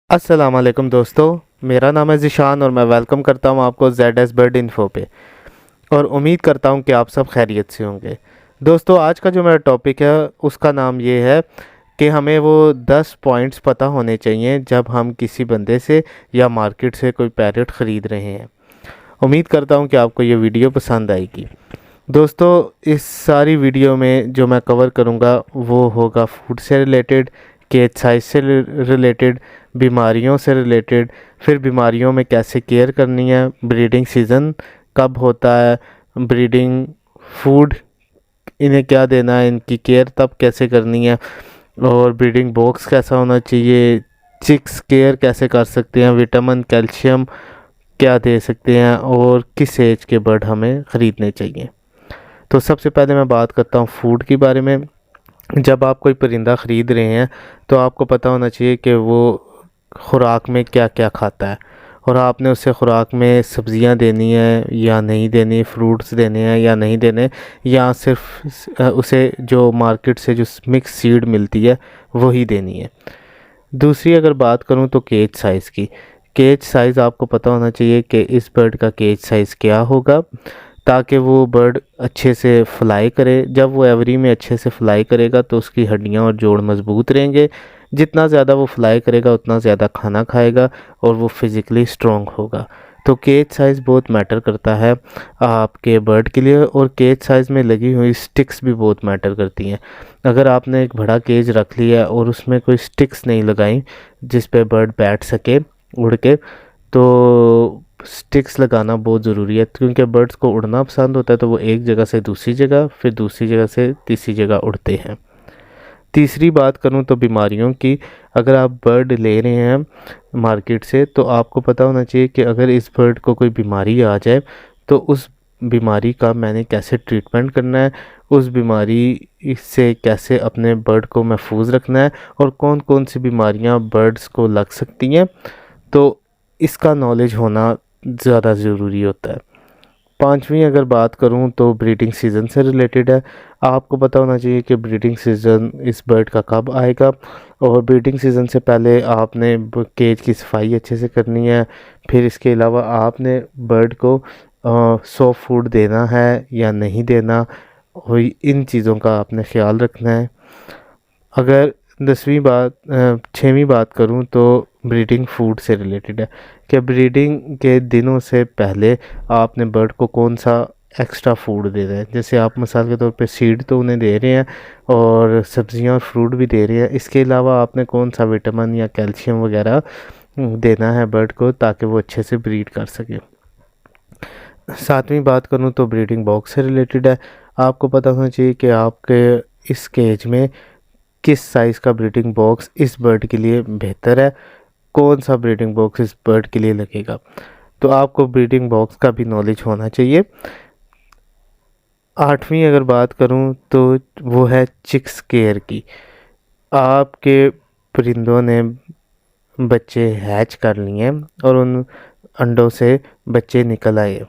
अस्सलाम वालेकुम दोस्तों, मेरा नाम है ज़िशान और मैं वेलकम करता हूं आपको ZS बर्ड इन्फो पे। और उम्मीद करता हूं कि आप सब खैरियत से होंगे। दोस्तों, आज का जो मेरा टॉपिक है उसका नाम ये है कि हमें वो 10 पॉइंट्स पता होने चाहिए जब हम किसी बंदे से या मार्केट से कोई पैरेट ख़रीद रहे हैं। उम्मीद करता हूं कि आपको ये वीडियो पसंद आएगी। दोस्तों, इस सारी वीडियो में जो मैं कवर करूंगा वो होगा फूड से रिलेटेड, केज साइज से रिलेटेड, बीमारियों से रिलेटेड, फिर बीमारियों में कैसे केयर करनी है, ब्रीडिंग सीज़न कब होता है, ब्रीडिंग फूड इन्हें क्या देना है, इनकी केयर तब कैसे करनी है, और ब्रीडिंग बॉक्स कैसा होना चाहिए, चिक्स केयर कैसे कर सकते हैं, विटामिन कैल्शियम क्या दे सकते हैं, और किस एज के बर्ड हमें ख़रीदने चाहिए। तो सबसे पहले मैं बात करता हूँ फूड के बारे में। जब आप कोई परिंदा ख़रीद रहे हैं तो आपको पता होना चाहिए कि वो खुराक में क्या क्या खाता है, और आपने उसे खुराक में सब्ज़ियां देनी है या नहीं देनी, फ्रूट्स देने हैं या नहीं देने, या सिर्फ उसे जो मार्केट से जो मिक्स सीड मिलती है वही देनी है। दूसरी अगर बात करूं तो केज साइज़ की। केज साइज़ आपको पता होना चाहिए कि इस बर्ड का केज साइज़ क्या होगा, ताकि वो बर्ड अच्छे से फ्लाई करे। जब वो एवरी में अच्छे से फ्लाई करेगा तो उसकी हड्डियां और जोड़ मज़बूत रहेंगे। जितना ज़्यादा वो फ्लाई करेगा उतना ज़्यादा खाना खाएगा और वो फिज़िकली स्ट्रॉन्ग होगा। तो केज साइज़ बहुत मैटर करता है आपके बर्ड के लिए, और केज साइज़ में लगी हुई स्टिक्स भी बहुत मैटर करती हैं। अगर आपने एक बड़ा केज रख लिया और उसमें कोई स्टिक्स नहीं लगाई जिस पे बर्ड बैठ सके उड़ के, तो स्टिक्स लगाना बहुत ज़रूरी है, क्योंकि बर्ड्स को उड़ना पसंद होता है। तो वो एक जगह से दूसरी जगह, फिर दूसरी जगह से तीसरी जगह उड़ते हैं। तीसरी बात करूं तो बीमारियों की। अगर आप बर्ड ले रहे हैं मार्केट से तो आपको पता होना चाहिए कि अगर इस बर्ड को कोई बीमारी आ जाए तो उस बीमारी का मैंने कैसे ट्रीटमेंट करना है, उस बीमारी से कैसे अपने बर्ड को महफूज रखना है, और कौन कौन सी बीमारियां बर्ड्स को लग सकती हैं। तो इसका नॉलेज होना ज़्यादा ज़रूरी होता है। पांचवी अगर बात करूं तो ब्रीडिंग सीज़न से रिलेटेड है। आपको पता होना चाहिए कि ब्रीडिंग सीज़न इस बर्ड का कब आएगा, और ब्रीडिंग सीज़न से पहले आपने केज की सफाई अच्छे से करनी है। फिर इसके अलावा आपने बर्ड को सॉफ्ट फूड देना है या नहीं देना, और इन चीज़ों का आपने ख्याल रखना है। अगर छठवीं बात करूं तो ब्रीडिंग फूड से रिलेटेड है कि ब्रीडिंग के दिनों से पहले आपने बर्ड को कौन सा एक्स्ट्रा फूड दे रहे हैं। जैसे आप मिसाल के तौर पे सीड तो उन्हें दे रहे हैं और सब्जियां और फ्रूट भी दे रहे हैं, इसके अलावा आपने कौन सा विटामिन या कैल्शियम वगैरह देना है बर्ड को, ताकि वो अच्छे से ब्रीड कर सके। सातवीं बात करूं तो ब्रीडिंग बॉक्स से रिलेटेड है। आपको पता होना चाहिए कि आपके इस केज में किस साइज़ का ब्रीडिंग बॉक्स इस बर्ड के लिए बेहतर है, कौन सा ब्रीडिंग बॉक्स इस बर्ड के लिए लगेगा। तो आपको ब्रीडिंग बॉक्स का भी नॉलेज होना चाहिए। आठवीं अगर बात करूं तो वो है चिक्स केयर की। आपके परिंदों ने बच्चे हैच कर लिए हैं और उन अंडों से बच्चे निकल आए,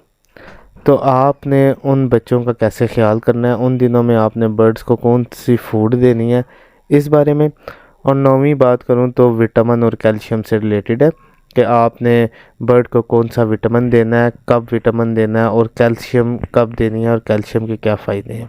तो आपने उन बच्चों का कैसे ख्याल करना है, उन दिनों में आपने बर्ड्स को कौन सी फूड देनी है, इस बारे में। और नौवीं बात करूं तो विटामिन और कैल्शियम से रिलेटेड है कि आपने बर्ड को कौन सा विटामिन देना है, कब विटामिन देना है, और कैल्शियम कब देनी है, और कैल्शियम के क्या फ़ायदे हैं।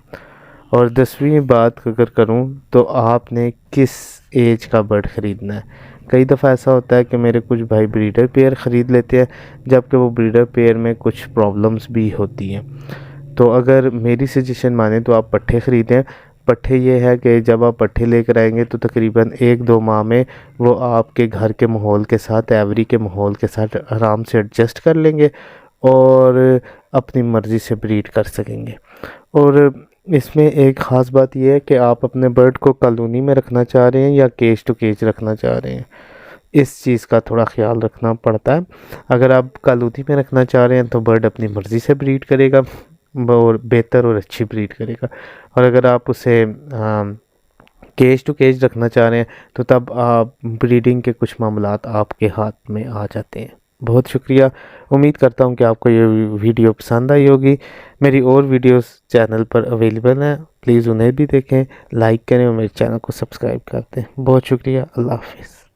और 10वीं बात अगर करूं तो आपने किस एज का बर्ड ख़रीदना है। कई दफ़ा ऐसा होता है कि मेरे कुछ भाई ब्रीडर पेयर ख़रीद लेते हैं, जबकि वो ब्रीडर पेयर में कुछ प्रॉब्लम्स भी होती हैं। तो अगर मेरी सजेशन माने तो आप पट्ठे ख़रीदें। पट्ठे ये है कि जब आप पट्ठे लेकर आएंगे तो तकरीबन 1-2 माह में वो आपके घर के माहौल के साथ, एवरी के माहौल के साथ आराम से एडजस्ट कर लेंगे और अपनी मर्ज़ी से ब्रीड कर सकेंगे। और इसमें एक ख़ास बात यह है कि आप अपने बर्ड को कॉलोनी में रखना चाह रहे हैं या केज टू केज रखना चाह रहे हैं, इस चीज़ का थोड़ा ख्याल रखना पड़ता है। अगर आप कॉलोनी में रखना चाह रहे हैं तो बर्ड अपनी मर्ज़ी से ब्रीड करेगा और बेहतर और अच्छी ब्रीड करेगा। और अगर आप उसे केज टू केज रखना चाह रहे हैं तो तब आप ब्रीडिंग के कुछ मामलात आपके हाथ में आ जाते हैं। बहुत शुक्रिया। उम्मीद करता हूँ कि आपको ये वीडियो पसंद आई होगी। मेरी और वीडियोस चैनल पर अवेलेबल हैं, प्लीज़ उन्हें भी देखें, लाइक करें और मेरे चैनल को सब्सक्राइब कर दें। बहुत शुक्रिया। अल्लाह हाफ़िज़।